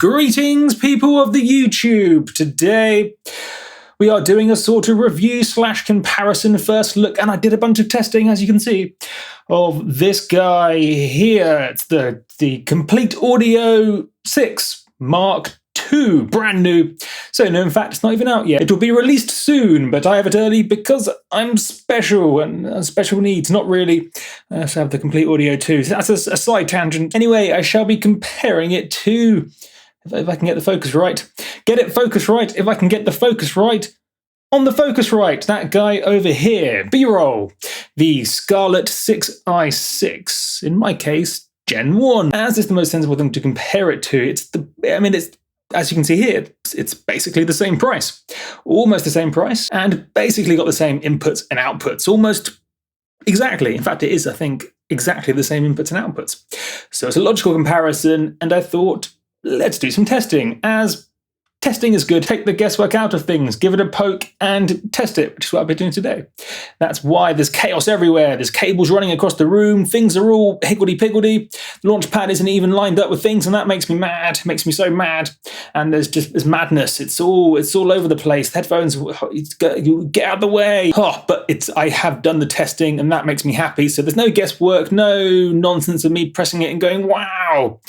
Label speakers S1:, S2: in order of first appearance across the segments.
S1: Greetings, people of the YouTube. Today we are doing a sort of review / comparison first look, and I did a bunch of testing, as you can see, of this guy here. It's the Komplete Audio 6 Mark II, brand new. So no, in fact, it's not even out yet. It will be released soon, but I have it early because I'm special and special needs. Not really. I also have the Komplete Audio 2. So that's a side tangent. Anyway, I shall be comparing it to, if I can get the focus right. Get it focus right if I can get the focus right. On the Focusrite, that guy over here, B-roll, the Scarlett 6i6, in my case, Gen 1. As is the most sensible thing to compare it to, it's as you can see here, it's basically the same price, almost the same price, and basically got the same inputs and outputs, almost exactly. In fact, it is, I think, exactly the same inputs and outputs. So it's a logical comparison, and I thought, let's do some testing, as testing is good. Take the guesswork out of things, give it a poke and test it, which is what I've been doing today. That's why there's chaos everywhere. There's cables running across the room. Things are all higgledy-piggledy. The launch pad isn't even lined up with things, and that makes me mad. It makes me so mad. And there's madness. It's all over the place. The headphones, get out of the way. Oh, but I have done the testing, and that makes me happy. So there's no guesswork, no nonsense of me pressing it and going, wow.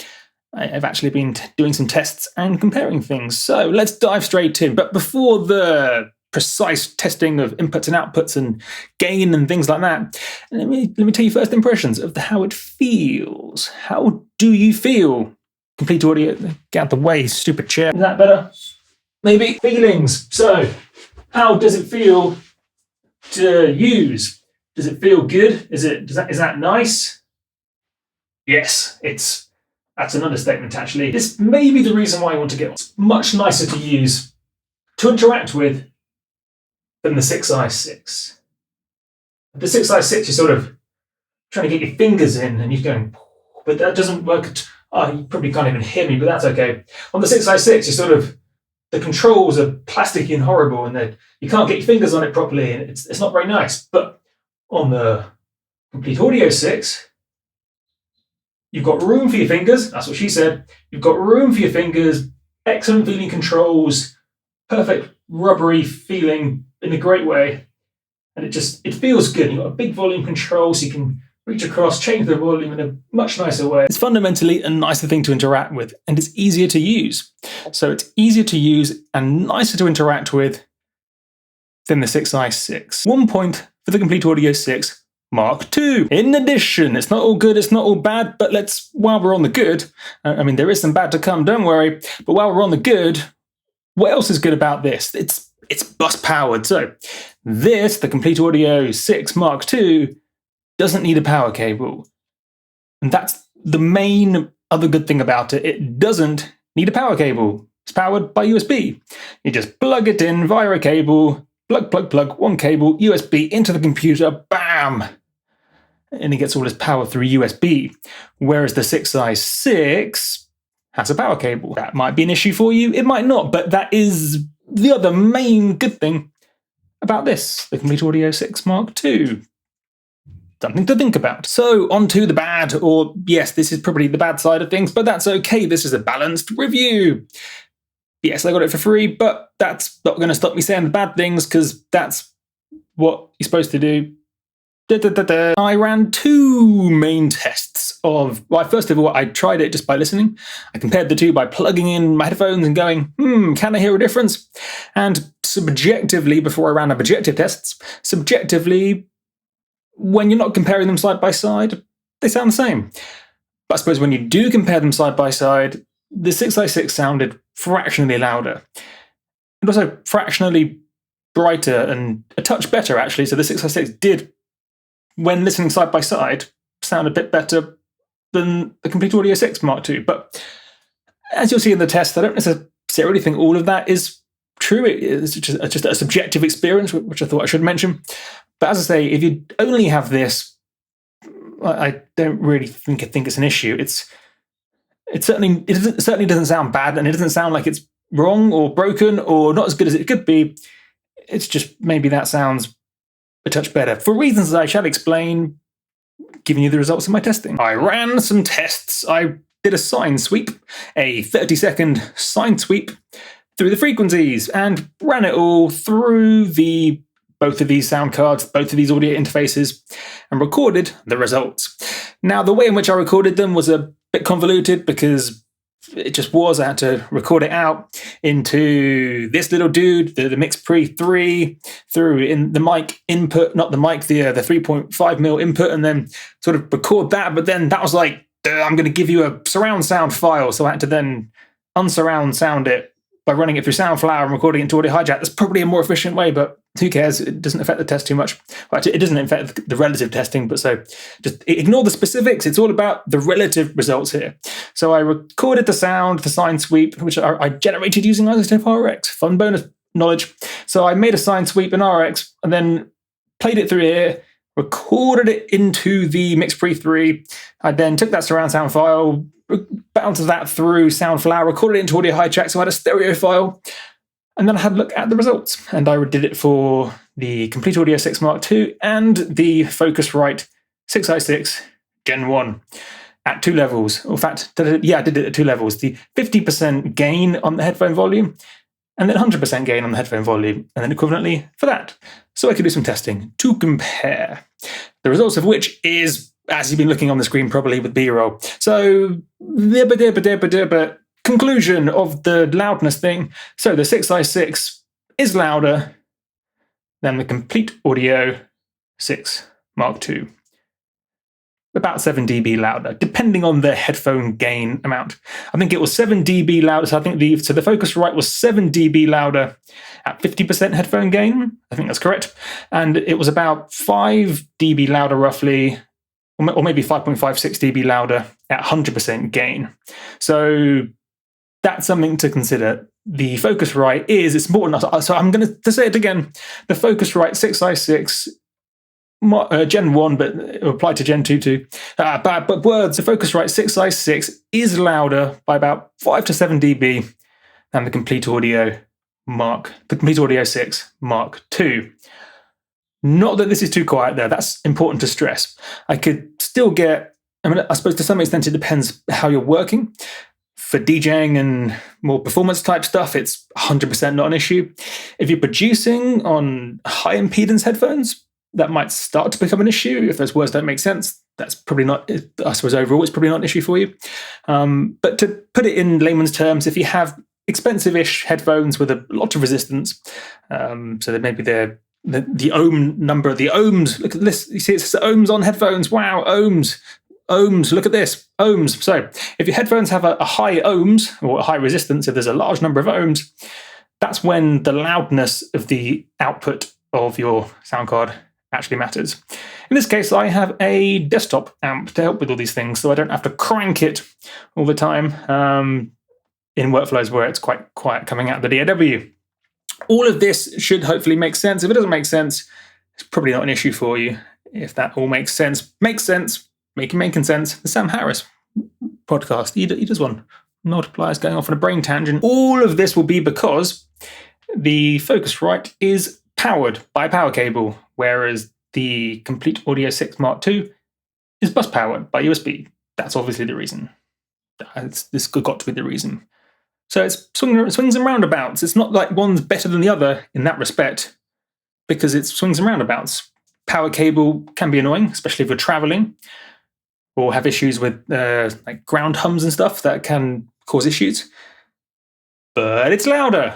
S1: I've actually been doing some tests and comparing things. So let's dive straight in. But before the precise testing of inputs and outputs and gain and things like that, let me tell you first impressions of how it feels. How do you feel? Komplete Audio, get out the way, stupid chair. Is that better? Maybe. Feelings. So how does it feel to use? Does it feel good? Is that nice? Yes, that's an understatement, actually. This may be the reason why I want to get one. It's much nicer to use, to interact with, than the 6i6. The 6i6, you're sort of trying to get your fingers in, and you're going, but that doesn't work. You probably can't even hear me, but that's okay. On the 6i6, the controls are plasticky and horrible, and you can't get your fingers on it properly, and it's not very nice. But on the Komplete Audio 6, you've got room for your fingers, that's what she said. You've got room for your fingers, excellent feeling controls, perfect rubbery feeling in a great way. And it feels good. You've got a big volume control, so you can reach across, change the volume in a much nicer way. It's fundamentally a nicer thing to interact with, and it's easier to use. So it's easier to use and nicer to interact with than the 6i6. 1 point for the Komplete Audio 6 Mark II. In addition, it's not all good, it's not all bad, but while we're on the good, there is some bad to come, don't worry, but while we're on the good, what else is good about this? It's bus powered. So the Komplete Audio 6 Mark II, doesn't need a power cable. And that's the main other good thing about it. It doesn't need a power cable. It's powered by USB. You just plug it in via a cable, plug, one cable, USB into the computer, bam! And he gets all his power through USB, whereas the 6i6 has a power cable. That might be an issue for you, it might not, but that is the other main good thing about this, the Komplete Audio 6 Mark II. Something to think about. So on to the bad, or yes, this is probably the bad side of things, but that's okay, this is a balanced review. Yes, I got it for free, but that's not going to stop me saying the bad things, because that's what you're supposed to do. I ran two main tests first of all, I tried it just by listening. I compared the two by plugging in my headphones and going, can I hear a difference? And subjectively, before I ran objective tests, subjectively, when you're not comparing them side by side, they sound the same. But I suppose when you do compare them side by side, the 6i6 sounded fractionally louder, and also fractionally brighter and a touch better, actually. So the 6i6 did, when listening side by side, sound a bit better than the Komplete Audio 6 Mark II. But as you'll see in the test, I don't necessarily think all of that is true. It is just a subjective experience, which I thought I should mention. But as I say, if you only have this, I don't really think it's an issue. It certainly doesn't sound bad, and it doesn't sound like it's wrong or broken or not as good as it could be. It's just maybe that sounds a touch better, for reasons that I shall explain, giving you the results of my testing. I ran some tests. I did a sine sweep, a 30-second sine sweep through the frequencies, and ran it all through both of these sound cards, both of these audio interfaces, and recorded the results. Now, the way in which I recorded them was a bit convoluted because it just was. I had to record it out into this little dude, the Mk2 3, through in the mic input, not the mic, the 3.5mm input, and then sort of record that. But then that was like, I'm going to give you a surround sound file. So I had to then unsurround sound it by running it through Soundflower and recording it into Audio Hijack. That's probably a more efficient way, but who cares? It doesn't affect the test too much. Well, actually, it doesn't affect the relative testing, but so just ignore the specifics. It's all about the relative results here. So I recorded the sound, the sine sweep, which I generated using Isotope RX. Fun bonus knowledge. So I made a sine sweep in RX and then played it through here, recorded it into the Mk2 3. I then took that surround sound file, bounced that through Soundflower, recorded it into Audio Hijack, so I had a stereo file. And then I had a look at the results, and I did it for the Komplete Audio 6 Mark II and the Focusrite 6i6 Gen 1 at 2 levels. In fact, yeah, I did it at 2 levels. The 50% gain on the headphone volume, and then 100% gain on the headphone volume, and then equivalently for that. So I could do some testing to compare. The results of which is, as you've been looking on the screen probably with B-roll. So, conclusion of the loudness thing. So the 6i6 is louder than the Komplete Audio 6 Mark II. About 7 dB louder, depending on the headphone gain amount. I think it was 7 dB louder, so I think the Focusrite was 7 dB louder at 50% headphone gain. I think that's correct. And it was about 5 dB louder roughly, or maybe 5.56 dB louder at 100% gain. So that's something to consider. The Focusrite it's important. So I'm going to say it again. The Focusrite 6i6 Gen 1, but it applied to Gen 2 too. But words, the Focusrite 6i6 is louder by about 5 to 7 dB than the Komplete Audio 6 Mark II. Not that this is too quiet there. That's important to stress. I could still get, I suppose to some extent it depends how you're working. For DJing and more performance type stuff, it's 100% not an issue. If you're producing on high impedance headphones, that might start to become an issue. If those words don't make sense, that's probably not, I suppose overall, it's probably not an issue for you. But to put it in layman's terms, if you have expensive-ish headphones with a lot of resistance, so that maybe the ohm number, the ohms, look at this, you see it's ohms on headphones, wow, ohms, look at this, ohms. So if your headphones have a high ohms or a high resistance, if there's a large number of ohms, that's when the loudness of the output of your sound card actually matters. In this case, I have a desktop amp to help with all these things, so I don't have to crank it all the time in workflows where it's quite quiet coming out of the DAW. All of this should hopefully make sense. If it doesn't make sense, it's probably not an issue for you. If that all makes sense, making sense. The Sam Harris podcast, he does one. Multipliers going off on a brain tangent. All of this will be because the Focusrite is powered by a power cable, whereas the Komplete Audio 6 Mark II is bus powered by USB. That's obviously the reason. This got to be the reason. So it's swings and roundabouts. It's not like one's better than the other in that respect, because it's swings and roundabouts. Power cable can be annoying, especially if you're traveling or have issues with like ground hums and stuff that can cause issues. But it's louder.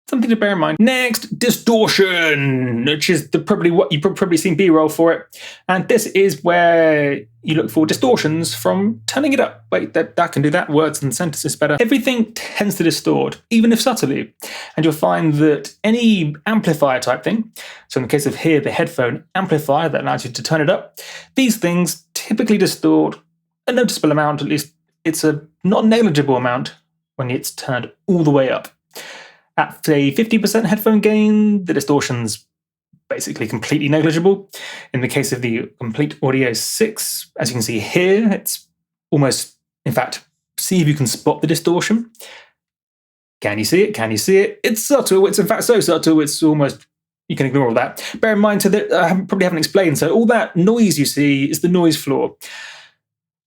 S1: Something to bear in mind. Next, distortion, which is probably what you've probably seen B-roll for it. And this is where you look for distortions from turning it up. Wait, that can do that. Words and sentences better. Everything tends to distort, even if subtly. And you'll find that any amplifier type thing, so in the case of here, the headphone amplifier that allows you to turn it up, these things typically distort a noticeable amount, at least it's a not negligible amount when it's turned all the way up. At a 50% headphone gain, the distortion's basically completely negligible. In the case of the Komplete Audio 6, as you can see here, it's almost, in fact, see if you can spot the distortion. Can you see it? Can you see it? It's subtle. It's in fact so subtle, it's almost, you can ignore all that. Bear in mind, that I probably haven't explained, so all that noise you see is the noise floor.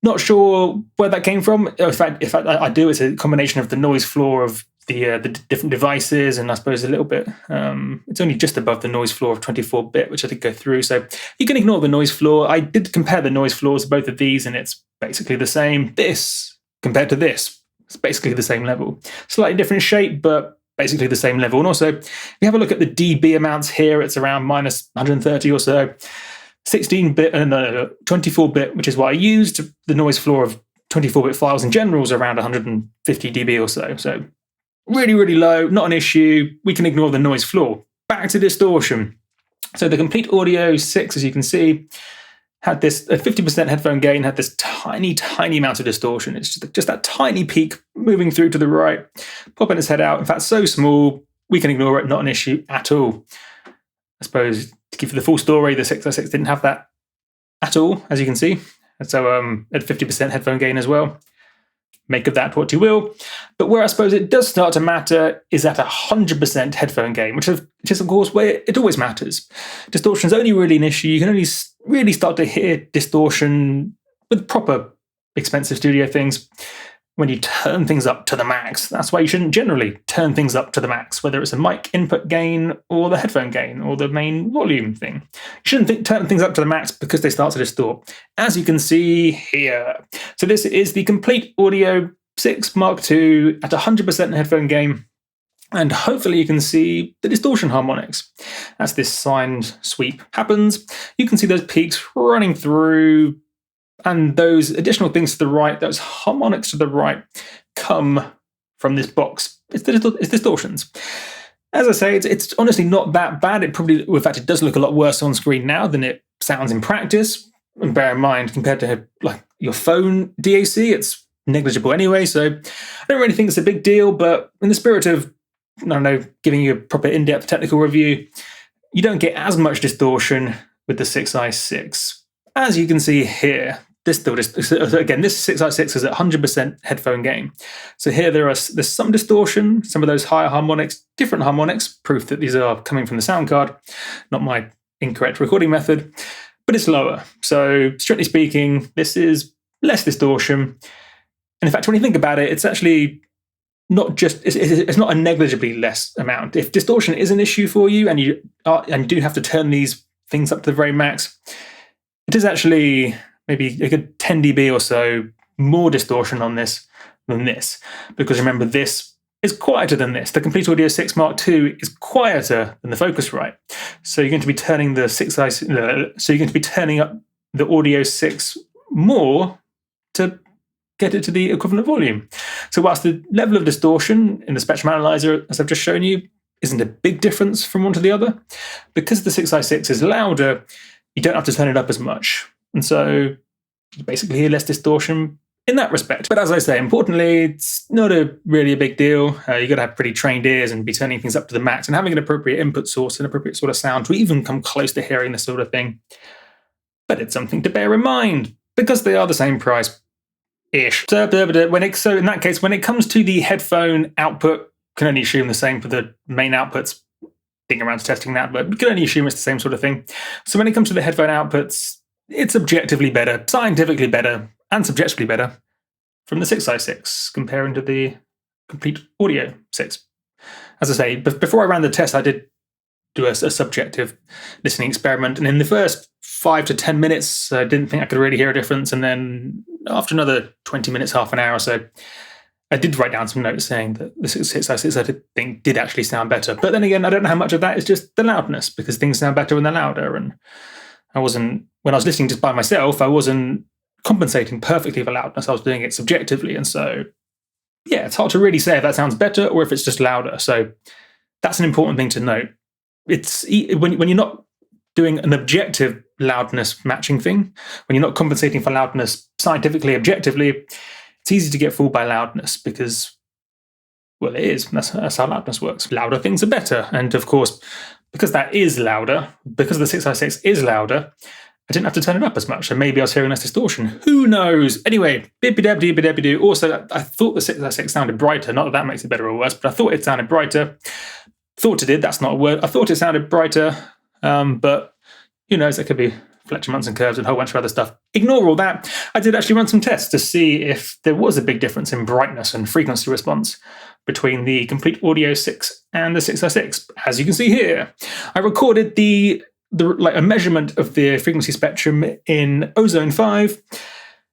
S1: Not sure where that came from. In fact, I do. It's a combination of the noise floor of the different devices, and I suppose a little bit. It's only just above the noise floor of 24-bit, which I did go through. So you can ignore the noise floor. I did compare the noise floors of both of these, and it's basically the same. This compared to this, it's basically the same level. Slightly different shape, but basically the same level. And also, if you have a look at the dB amounts here, it's around minus 130 or so. 16-bit and 24-bit, which is what I used. The noise floor of 24-bit files in general is around 150 dB or so. So really, really low, not an issue. We can ignore the noise floor. Back to distortion. So the Komplete Audio 6, as you can see, had this 50% headphone gain, had this tiny, tiny amount of distortion. It's just that tiny peak moving through to the right, popping its head out. In fact, so small, we can ignore it, not an issue at all. I suppose to give you the full story, the 6i6 didn't have that at all, as you can see. And so at 50% headphone gain as well. Make of that what you will. But where I suppose it does start to matter is at 100% headphone gain, which is of course where it always matters. Distortion is only really an issue. You can only really start to hear distortion with proper expensive studio things when you turn things up to the max. That's why you shouldn't generally turn things up to the max, whether it's a mic input gain or the headphone gain or the main volume thing. You shouldn't turn things up to the max because they start to distort, as you can see here. So this is the Komplete Audio 6 Mark II at 100% headphone gain, and hopefully you can see the distortion harmonics. As this signed sweep happens, you can see those peaks running through, and those additional things to the right, those harmonics to the right, come from this box. It's distortions. As I say, it's honestly not that bad. In fact, it does look a lot worse on screen now than it sounds in practice. And bear in mind, compared to like your phone DAC, it's negligible anyway. So I don't really think it's a big deal. But in the spirit of, I don't know, giving you a proper in-depth technical review, you don't get as much distortion with the 6i6. As you can see here, this 6i6 is at 100% headphone gain. So here there's some distortion, some of those higher harmonics, different harmonics, proof that these are coming from the sound card, not my incorrect recording method, but it's lower. So strictly speaking, this is less distortion. And in fact, when you think about it, it's actually not just, it's not a negligibly less amount. If distortion is an issue for you and you do have to turn these things up to the very max, it is actually maybe a good 10 dB or so more distortion on this than this. Because remember, this is quieter than this. The Komplete Audio 6 Mark II is quieter than the Focusrite. So you're going to be turning so you're going to be turning up the Audio 6 more to get it to the equivalent volume. So whilst the level of distortion in the spectrum analyzer, as I've just shown you, isn't a big difference from one to the other, because the 6i6 is louder, you don't have to turn it up as much. And so you basically hear less distortion in that respect. But as I say, importantly, it's not really a big deal. You've got to have pretty trained ears and be turning things up to the max and having an appropriate input source, an appropriate sort of sound to even come close to hearing this sort of thing. But it's something to bear in mind because they are the same price-ish. So in that case, when it comes to the headphone output, can only assume the same for the main outputs. Thinking around to testing that, but we can only assume it's the same sort of thing. So when it comes to the headphone outputs, it's objectively better, scientifically better, and subjectively better from the 6i6 comparing to the Komplete Audio 6. As I say, before I ran the test, I did do a subjective listening experiment, and in the first 5 to 10 minutes, I didn't think I could really hear a difference, and then after another 20 minutes, half an hour or so, I did write down some notes saying that the 6i6 I did think did actually sound better. But then again, I don't know how much of that is just the loudness, because things sound better when they're louder. And when I was listening just by myself, I wasn't compensating perfectly for loudness. I was doing it subjectively. And so, yeah, it's hard to really say if that sounds better or if it's just louder. So that's an important thing to note. It's when you're not doing an objective loudness matching thing, when you're not compensating for loudness scientifically, objectively, it's easy to get fooled by loudness because, well, it is. That's how loudness works. Louder things are better. And of course, because that is louder, because the 6i6 is louder, I didn't have to turn it up as much. So maybe I was hearing less distortion. Who knows? Anyway, bippy-dabbity-bippy-dabbity-doo. Also, I thought the 6i6 sounded brighter. Not that that makes it better or worse, but I thought it sounded brighter. Thought it did. That's not a word. I thought it sounded brighter, but who knows? That could be Fletcher Munson curves and a whole bunch of other stuff. Ignore all that. I did actually run some tests to see if there was a big difference in brightness and frequency response between the Komplete Audio 6 and the 6i6. As you can see here, I recorded like a measurement of the frequency spectrum in Ozone 5,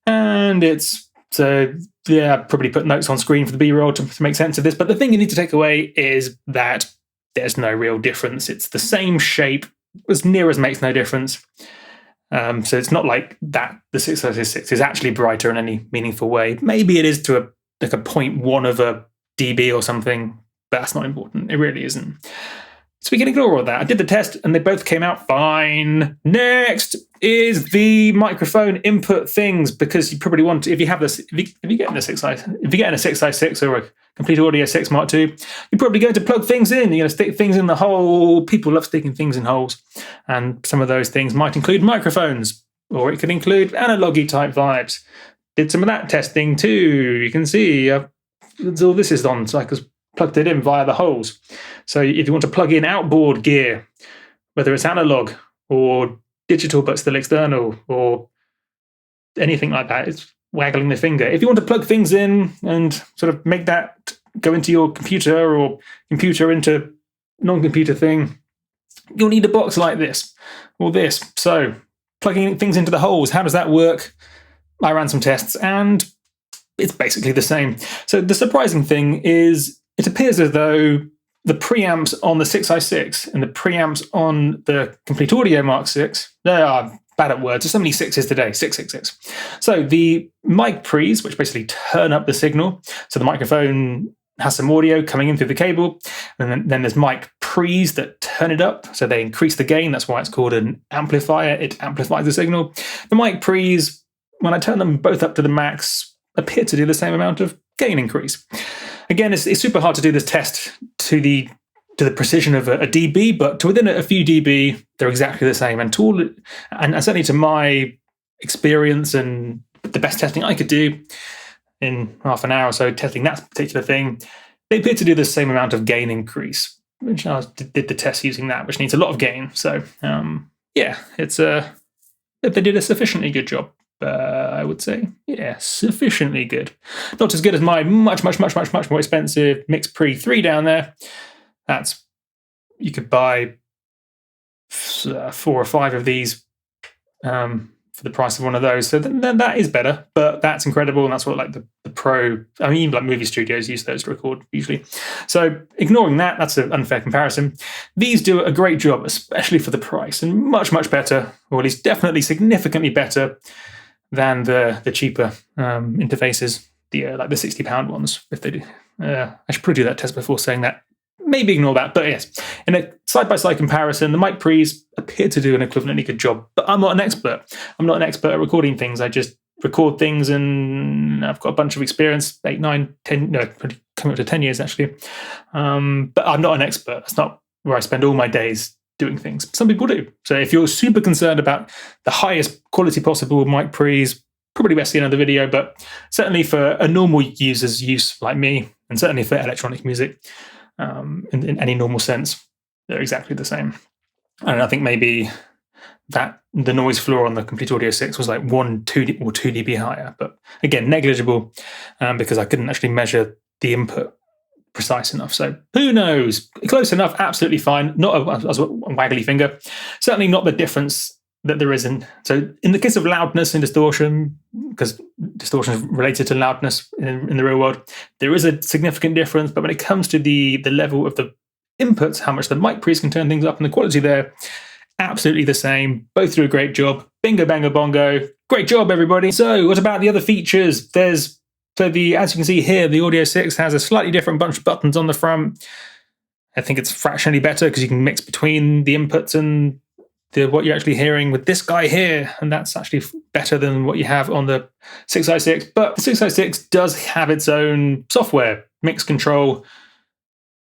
S1: and it's yeah, I'll probably put notes on screen for the B-roll to make sense of this. But the thing you need to take away is that there's no real difference. It's the same shape, as near as makes no difference. So it's not like that the 6i6 is actually brighter in any meaningful way. Maybe it is to a 0.1 of a dB or something, but that's not important. It really isn't. So we can ignore all that. I did the test and they both came out fine. Next is the microphone input things, because you probably want to, if you have this, if you get in a 6i6 or a Komplete Audio 6 Mark II, you're probably going to plug things in. You're going to stick things in the hole. People love sticking things in holes, and some of those things might include microphones, or it could include analogy type vibes. Did some of that testing too. You can see all this is on, so I just plugged it in via the holes. So if you want to plug in outboard gear, whether it's analog or digital but still external or anything like that, it's waggling the finger. If you want to plug things in and sort of make that go into your computer or computer into non-computer thing, you'll need a box like this or this. So plugging things into the holes, how does that work? I ran some tests and it's basically the same. So the surprising thing is it appears as though the preamps on the 6i6 and the preamps on the Komplete Audio Mark 6, they are bad at words. There's so many sixes today, 666. So the mic pre's, which basically turn up the signal, so the microphone has some audio coming in through the cable, and then there's mic pre's that turn it up, so they increase the gain. That's why it's called an amplifier. It amplifies the signal. The mic pre's, when I turn them both up to the max, appear to do the same amount of gain increase. Again, it's super hard to do this test to the precision of a dB, but to within a few dB, they're exactly the same. And certainly to my experience and the best testing I could do in half an hour or so testing that particular thing, they appear to do the same amount of gain increase, which I did the test using that, which needs a lot of gain. So yeah, they did a sufficiently good job. I would say, yeah, sufficiently good. Not as good as my much more expensive Mix Pre 3 down there. That's, you could buy 4 or 5 of these for the price of one of those. So then that is better, but that's incredible. And that's what like the pro, I mean, even like movie studios use those to record usually. So ignoring that, that's an unfair comparison. These do a great job, especially for the price, and much better, or at least definitely significantly better than the cheaper interfaces, like the £60 ones, if they do. I should probably do that test before saying that. Maybe ignore that, but yes. In a side-by-side comparison, the mic pre's appear to do an equivalently good job, but I'm not an expert. I'm not an expert at recording things. I just record things, and I've got a bunch of experience, 8, 9, 10, no, coming up to 10 years actually. But I'm not an expert. That's not where I spend all my days doing things. Some people do. So if you're super concerned about the highest quality possible mic pre's, probably best see another video, but certainly for a normal user's use like me, and certainly for electronic music, in any normal sense, they're exactly the same. And I think maybe that the noise floor on the Komplete Audio 6 was like 2 dB higher, but again, negligible, because I couldn't actually measure the input precise enough. So who knows? Close enough, absolutely fine. Not a waggly finger. Certainly not the difference that there isn't. So in the case of loudness and distortion, because distortion is related to loudness in the real world, there is a significant difference. But when it comes to the level of the inputs, how much the mic pre's can turn things up, and the quality there, absolutely the same. Both do a great job. Bingo, bango, bongo. Great job, everybody. So what about the other features? As you can see here, the Audio 6 has a slightly different bunch of buttons on the front. I think it's fractionally better because you can mix between the inputs and what you're actually hearing with this guy here, and that's actually better than what you have on the 6i6. But the 6i6 does have its own software, mix control.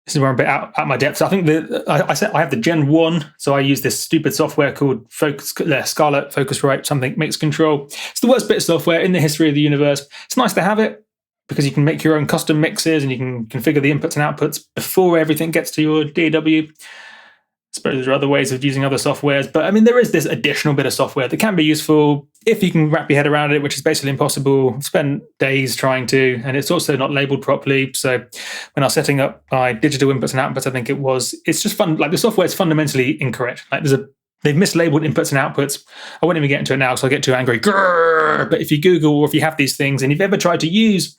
S1: This is where I'm a bit out my depth. So I think I have the Gen 1, so I use this stupid software called Scarlett Focusrite something mix control. It's the worst bit of software in the history of the universe. It's nice to have it because you can make your own custom mixes and you can configure the inputs and outputs before everything gets to your DAW. suppose there are other ways of using other softwares, but I mean, there is this additional bit of software that can be useful if you can wrap your head around it, which is basically impossible. I've spent days trying to, and it's also not labeled properly. So when I was setting up my digital inputs and outputs, I think it's just fun. Like the software is fundamentally incorrect. Like they've mislabeled inputs and outputs. I won't even get into it now because I'll get too angry. Grrr! But if you Google or if you have these things and you've ever tried to use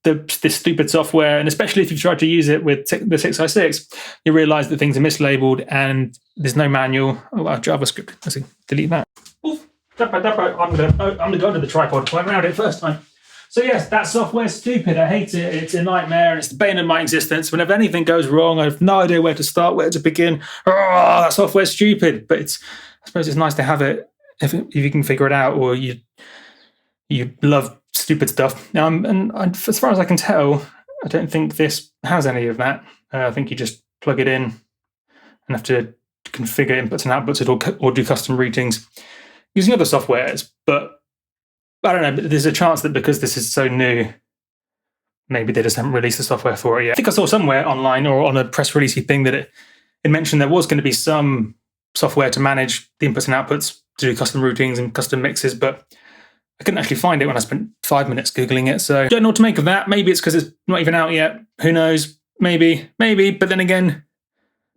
S1: this stupid software, and especially if you've tried to use it with the 6i6, you realize that things are mislabeled and there's no manual. Oh, wow, JavaScript. Let's see, delete that. Oof, I'm gonna go under the tripod. I ran it first time. So yes, that software's stupid. I hate it. It's a nightmare, and it's the bane of my existence. Whenever anything goes wrong, I have no idea where to start, where to begin. Oh, that software's stupid. But I suppose it's nice to have it if you can figure it out, or you love stupid stuff. And as far as I can tell, I don't think this has any of that. I think you just plug it in and have to configure inputs and outputs or do custom routings using other softwares. But I don't know, there's a chance that because this is so new, maybe they just haven't released the software for it yet. I think I saw somewhere online or on a press releasey thing that it mentioned there was going to be some software to manage the inputs and outputs to do custom routings and custom mixes, but I couldn't actually find it when I spent 5 minutes Googling it. So I don't know what to make of that. Maybe it's because it's not even out yet. Who knows? Maybe. But then again,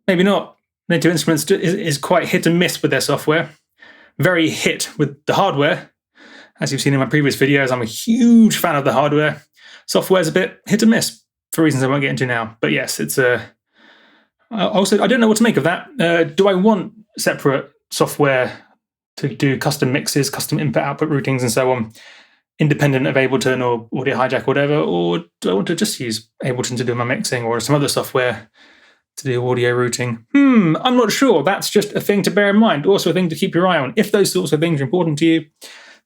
S1: maybe not. Native Instruments is quite hit and miss with their software. Very hit with the hardware. As you've seen in my previous videos, I'm a huge fan of the hardware. Software's a bit hit and miss for reasons I won't get into now. But yes, it's also, I don't know what to make of that. Do I want separate software to do custom mixes, custom input-output routings, and so on, independent of Ableton or Audio Hijack or whatever? Or do I want to just use Ableton to do my mixing or some other software to do audio routing? I'm not sure. That's just a thing to bear in mind. Also a thing to keep your eye on. If those sorts of things are important to you,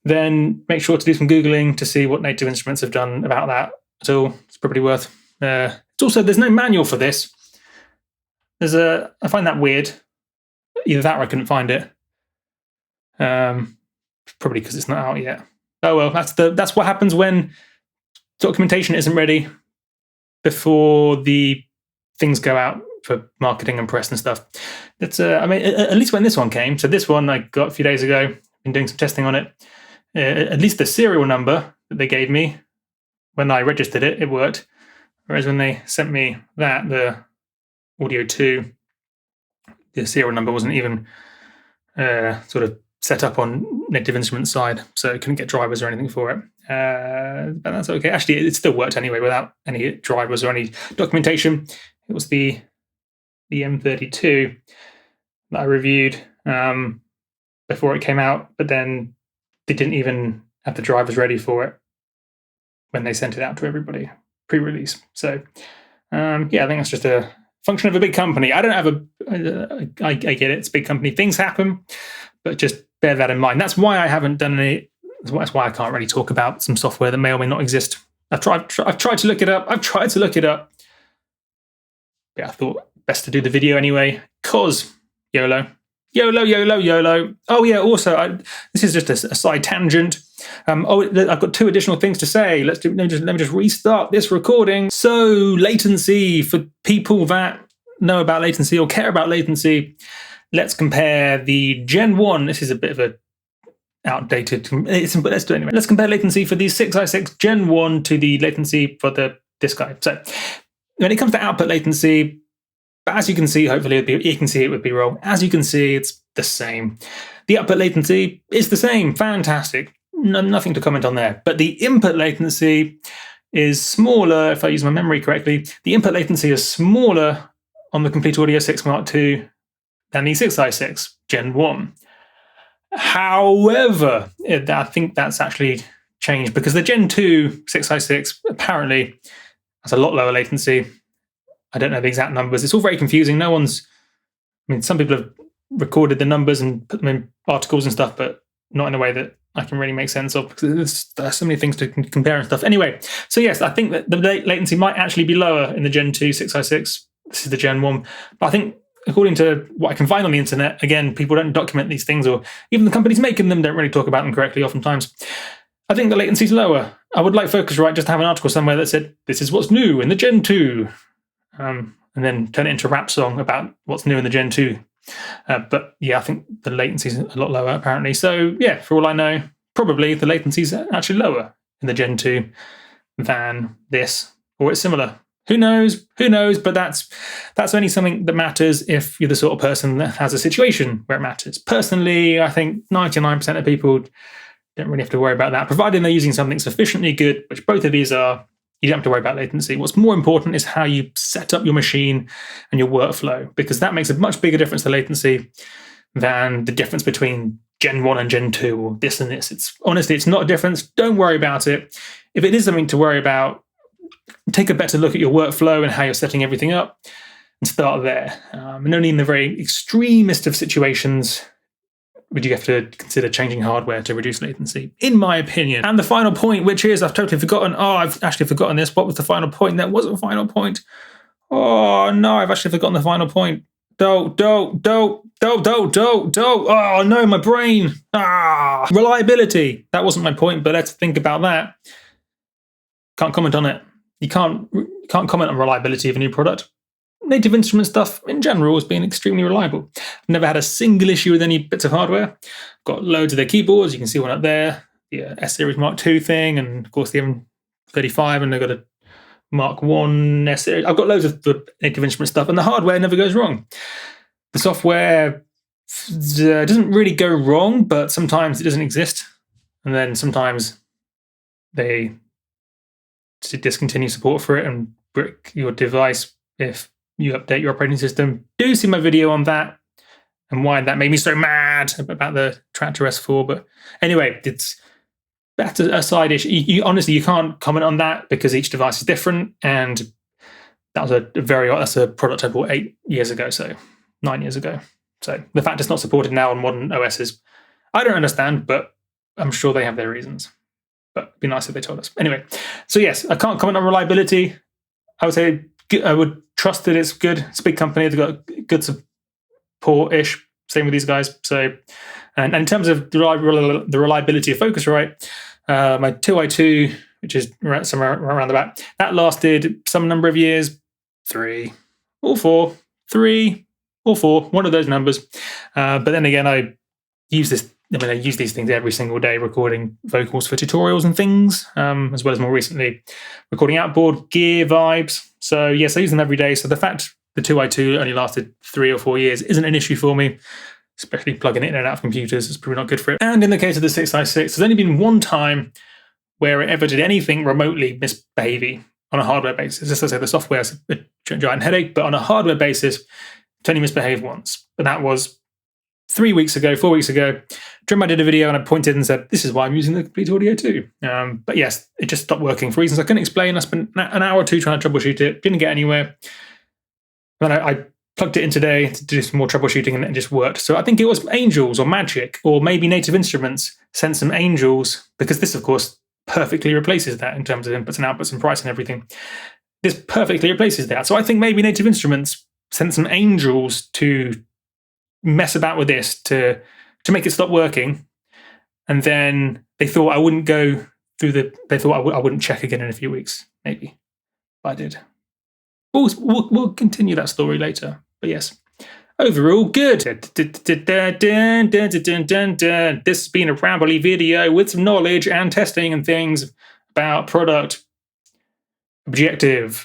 S1: then make sure to do some Googling to see what Native Instruments have done about that at all. It's probably worth. It's also, there's no manual for this. I find that weird. Either that or I couldn't find it. Probably because it's not out yet. Oh well, that's what happens when documentation isn't ready before the things go out for marketing and press and stuff. That's I mean, at least when this one came. So this one I got a few days ago. Been doing some testing on it. At least the serial number that they gave me when I registered it worked. Whereas when they sent me that, the Audio 2, the serial number wasn't even sort of set up on Native Instruments side, so couldn't get drivers or anything for it. But that's okay. Actually, it still worked anyway without any drivers or any documentation. It was the M32 that I reviewed before it came out, but then they didn't even have the drivers ready for it when they sent it out to everybody pre-release. So yeah, I think that's just a function of a big company. I don't have I get it, it's a big company. Things happen, but just bear that in mind. That's why I haven't done any. That's why I can't really talk about some software that may or may not exist. I've tried to look it up. Yeah, I thought best to do the video anyway, cause YOLO. Oh yeah, also, this is just a side tangent. I've got 2 additional things to say. Let me just restart this recording. So latency, for people that know about latency or care about latency, let's compare the Gen 1. This is a bit of a outdated, but let's do it anyway. Let's compare latency for the 6i6 Gen 1 to the latency for this guy. So when it comes to output latency, as you can see, hopefully you can see it with B-roll. As you can see, it's the same. The output latency is the same. Fantastic. Nothing to comment on there. But the input latency is smaller, if I use my memory correctly. The input latency is smaller on the Komplete Audio 6 Mark II than the 6i6 Gen 1. However, I think that's actually changed because the Gen 2 6i6 apparently has a lot lower latency. I don't know the exact numbers. It's all very confusing. Some people have recorded the numbers and put them in articles and stuff, but not in a way that I can really make sense of because there's so many things to compare and stuff. Anyway, so yes, I think that the latency might actually be lower in the Gen 2 6i6. This is the Gen 1. But I think according to what I can find on the internet, again, people don't document these things, or even the companies making them don't really talk about them correctly oftentimes. I think the latency is lower. I would like Focusrite just to have an article somewhere that said, this is what's new in the Gen 2. And then turn it into a rap song about what's new in the Gen 2 But yeah, I think the latency is a lot lower apparently. So yeah, for all I know, probably the latency is actually lower in the Gen 2 than this, or it's similar. Who knows? Who knows? But that's only something that matters if you're the sort of person that has a situation where it matters. Personally, I think 99% of people don't really have to worry about that, provided they're using something sufficiently good, which both of these are. You don't have to worry about latency. What's more important is how you set up your machine and your workflow, because that makes a much bigger difference to latency than the difference between Gen 1 and Gen 2 or this and this. It's honestly, it's not a difference. Don't worry about it. If it is something to worry about, take a better look at your workflow and how you're setting everything up and start there. And only in the very extremest of situations would you have to consider changing hardware to reduce latency, in my opinion. And the final point, which is, I've totally forgotten. Oh, I've actually forgotten this. What was the final point? There was a final point. Oh, no, I've actually forgotten the final point. Oh, no, my brain. Reliability. That wasn't my point, but let's think about that. Can't comment on it. You can't comment on reliability of a new product. Native Instruments stuff in general has been extremely reliable. I've never had a single issue with any bits of hardware. Got loads of their keyboards. You can see one up there, the S-Series Mark II thing, and of course the M35, and they've got a Mark I S-Series. I've got loads of the Native Instruments stuff, and the hardware never goes wrong. The software doesn't really go wrong, but sometimes it doesn't exist. And then sometimes they discontinue support for it and brick your device if you update your operating system. Do see my video on that and why that made me so mad about the Tractor S4. But anyway, that's a side issue. Honestly, you can't comment on that because each device is different. And that's a product I bought 8 years ago, so 9 years ago. So the fact it's not supported now on modern OSs, I don't understand, but I'm sure they have their reasons. But it'd be nice if they told us. Anyway, so yes, I can't comment on reliability. I would say I would trust that it's good. It's a big company. They've got good support-ish. Same with these guys. So, and in terms of the reliability of Focusrite, my 2i2, which is somewhere around the back, that lasted some number of years, 3 or 4, 3 or 4, one of those numbers. But then again, I use these things every single day, recording vocals for tutorials and things, as well as more recently recording outboard gear vibes. So yes, I use them every day. So the fact the 2i2 only lasted 3 or 4 years isn't an issue for me, especially plugging it in and out of computers. It's probably not good for it. And in the case of the 6i6, there's only been one time where it ever did anything remotely misbehaving on a hardware basis. As I say, the software is a giant headache, but on a hardware basis, it only misbehaved once. And that was 4 weeks ago. Trim, I did a video and I pointed and said, this is why I'm using the Komplete Audio 2. But yes, it just stopped working for reasons I couldn't explain. I spent an hour or two trying to troubleshoot it, didn't get anywhere. Then I plugged it in today to do some more troubleshooting and it just worked. So I think it was angels or magic, or maybe Native Instruments sent some angels, because this, of course, perfectly replaces that in terms of inputs and outputs and price and everything. This perfectly replaces that. So I think maybe Native Instruments sent some angels to mess about with this to make it stop working, and then they thought I wouldn't go through they thought I wouldn't check again in a few weeks, maybe. But I did. We'll continue that story later, but yes, overall good. This has been a rambly video with some knowledge and testing and things about product objective.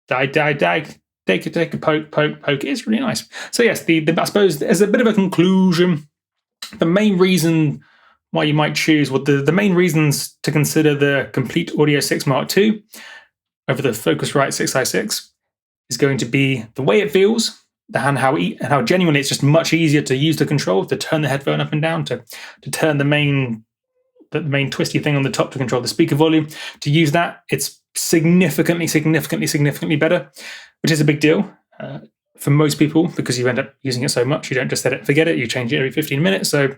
S1: Take a poke. It's really nice. So yes, I suppose as a bit of a conclusion, the main reason why you might choose, the main reasons to consider the Komplete Audio 6 Mark II over the Focusrite 6i6 is going to be the way it feels and how genuinely it's just much easier to use the control, to turn the headphone up and down, to turn the main twisty thing on the top to control the speaker volume. To use that, it's significantly better, which is a big deal for most people, because you end up using it so much. You don't just set it and forget it. You change it every 15 minutes. So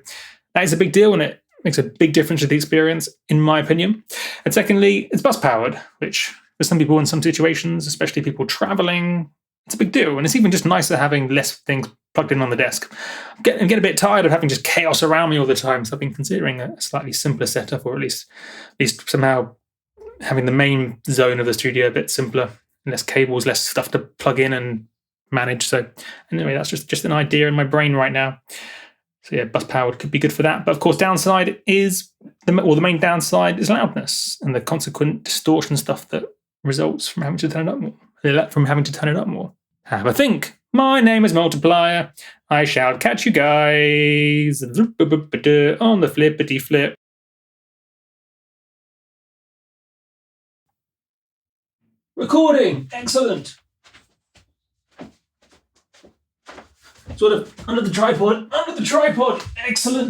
S1: that is a big deal, and it makes a big difference to the experience, in my opinion. And secondly, it's bus powered, which for some people in some situations, especially people traveling, it's a big deal. And it's even just nicer having less things plugged in on the desk. I'm getting a bit tired of having just chaos around me all the time. So I've been considering a slightly simpler setup, or at least somehow having the main zone of the studio a bit simpler, less cables, less stuff to plug in and manage. So anyway, that's just an idea in my brain right now. So yeah, bus powered could be good for that. But of course, downside is, the main downside is loudness and the consequent distortion stuff that results from having to turn it up more. Have a think. My name is Multiplier. I shall catch you guys on the flippity flip. Recording, excellent. Sort of under the tripod, excellent.